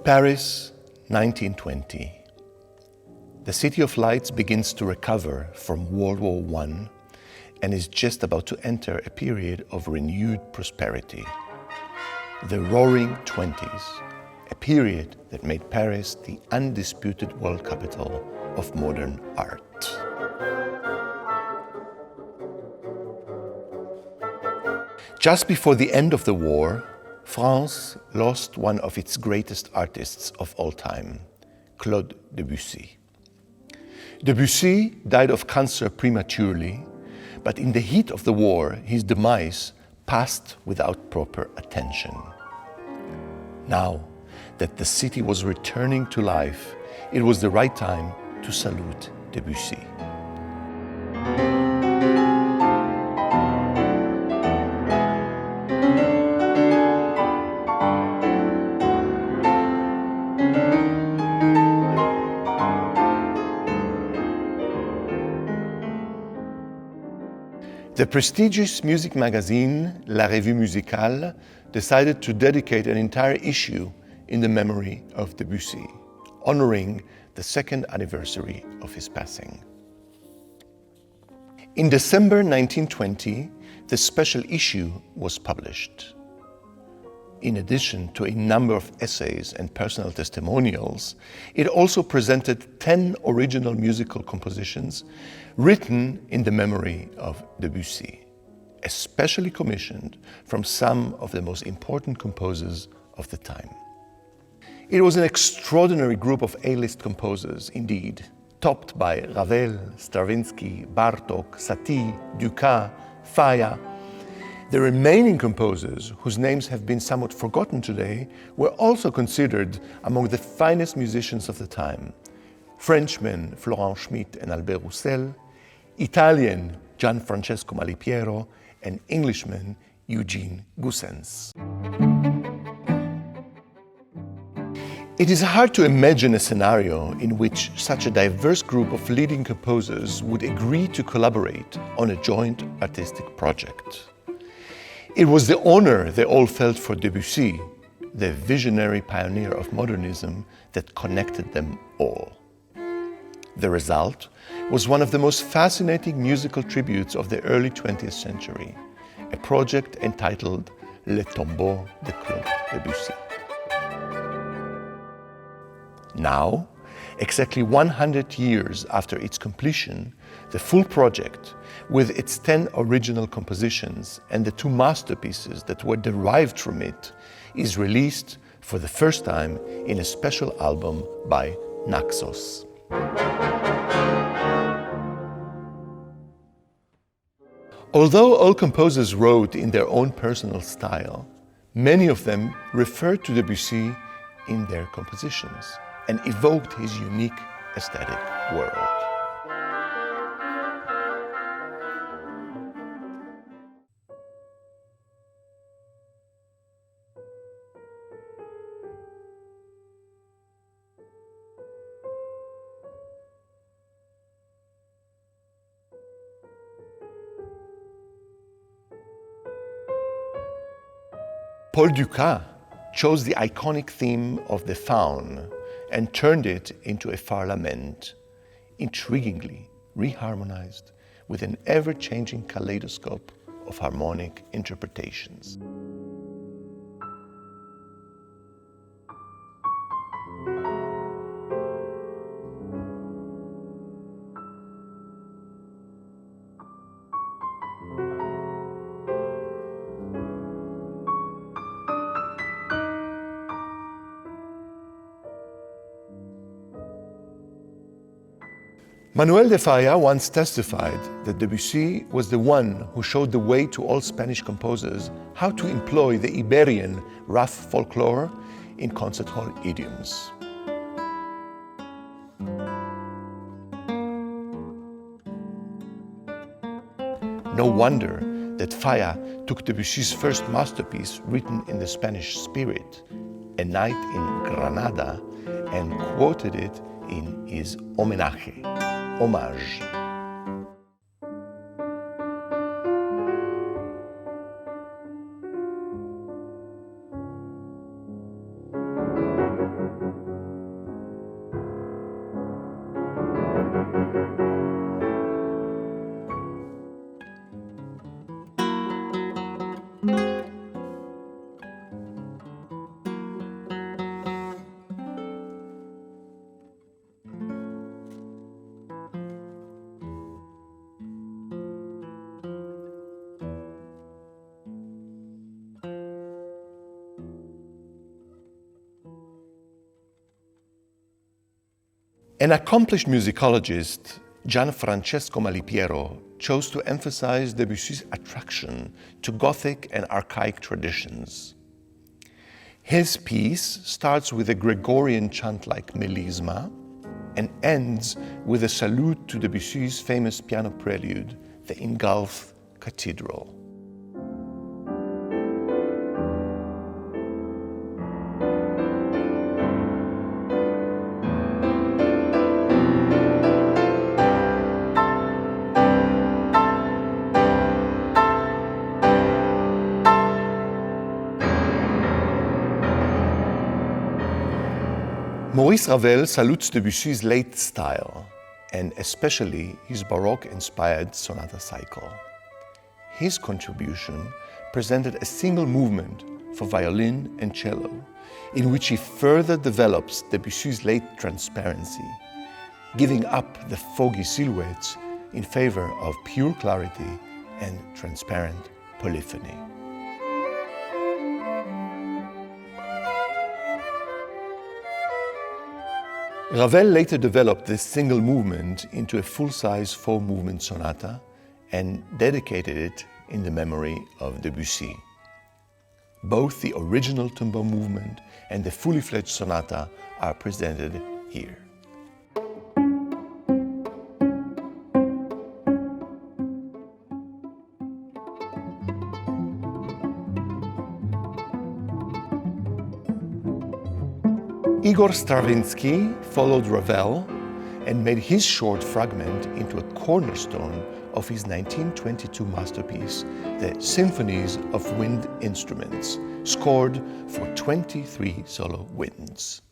Paris, 1920. The City of Lights begins to recover from World War I and is just about to enter a period of renewed prosperity. The Roaring Twenties, a period that made Paris the undisputed world capital of modern art. Just before the end of the war, France lost one of its greatest artists of all time, Claude Debussy. Debussy died of cancer prematurely, but in the heat of the war, his demise passed without proper attention. Now that the city was returning to life, it was the right time to salute Debussy. The prestigious music magazine La Revue Musicale decided to dedicate an entire issue in the memory of Debussy, honoring the second anniversary of his passing. In December 1920, the special issue was published. In addition to a number of essays and personal testimonials, it also presented 10 original musical compositions written in the memory of Debussy, especially commissioned from some of the most important composers of the time. It was an extraordinary group of A-list composers indeed, topped by Ravel, Stravinsky, Bartók, Satie, Dukas, Falla. The remaining composers, whose names have been somewhat forgotten today, were also considered among the finest musicians of the time. Frenchmen Florent Schmitt and Albert Roussel, Italian Gianfrancesco Malipiero, and Englishman Eugene Goossens. It is hard to imagine a scenario in which such a diverse group of leading composers would agree to collaborate on a joint artistic project. It was the honor they all felt for Debussy, the visionary pioneer of modernism, that connected them all. The result was one of the most fascinating musical tributes of the early 20th century, a project entitled Le Tombeau de Claude Debussy. Now, exactly 100 years after its completion, the full project, with its 10 original compositions and the 2 masterpieces that were derived from it, is released for the first time in a special album by Naxos. Although all composers wrote in their own personal style, many of them referred to Debussy in their compositions and evoked his unique aesthetic world. Paul Dukas chose the iconic theme of the faun and turned it into a phare lament, intriguingly reharmonized with an ever-changing kaleidoscope of harmonic interpretations. Manuel de Falla once testified that Debussy was the one who showed the way to all Spanish composers how to employ the Iberian rough folklore in concert hall idioms. No wonder that Falla took Debussy's first masterpiece written in the Spanish spirit, A Night in Granada, and quoted it in his Homenaje, Homage. An accomplished musicologist, Gianfrancesco Malipiero, chose to emphasize Debussy's attraction to Gothic and archaic traditions. His piece starts with a Gregorian chant-like melisma and ends with a salute to Debussy's famous piano prelude, the Ingulph Cathedral. Maurice Ravel salutes Debussy's late style, and especially his Baroque-inspired sonata cycle. His contribution presented a single movement for violin and cello, in which he further develops Debussy's late transparency, giving up the foggy silhouettes in favor of pure clarity and transparent polyphony. Ravel later developed this single movement into a full-size four-movement sonata and dedicated it in the memory of Debussy. Both the original tempo movement and the fully fledged sonata are presented here. Igor Stravinsky followed Ravel and made his short fragment into a cornerstone of his 1922 masterpiece, the Symphonies of Wind Instruments, scored for 23 solo winds.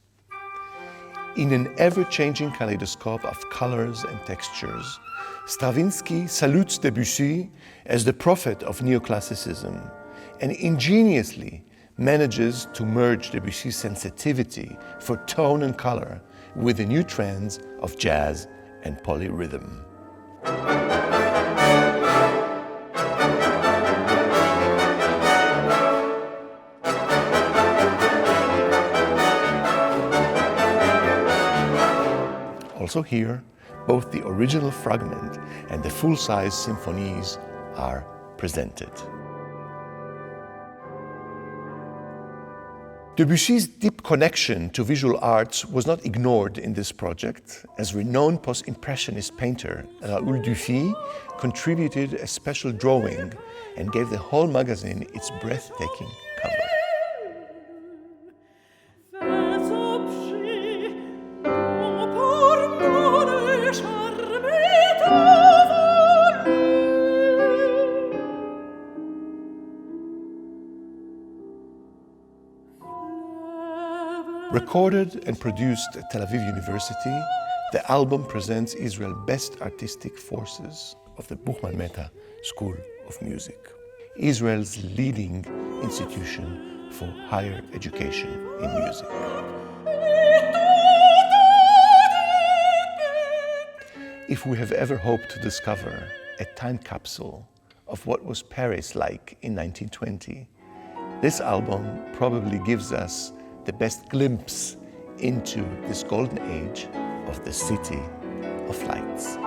In an ever-changing kaleidoscope of colors and textures, Stravinsky salutes Debussy as the prophet of neoclassicism and ingeniously manages to merge Debussy's sensitivity for tone and color with the new trends of jazz and polyrhythm. Also here, both the original fragment and the full-size symphonies are presented. Debussy's deep connection to visual arts was not ignored in this project, as renowned post-impressionist painter Raoul Dufy contributed a special drawing and gave the whole magazine its breathtaking cover. Recorded and produced at Tel Aviv University, the album presents Israel's best artistic forces of the Buchman Mehta School of Music, Israel's leading institution for higher education in music. If we have ever hoped to discover a time capsule of what was Paris like in 1920, this album probably gives us the best glimpse into this golden age of the City of Lights.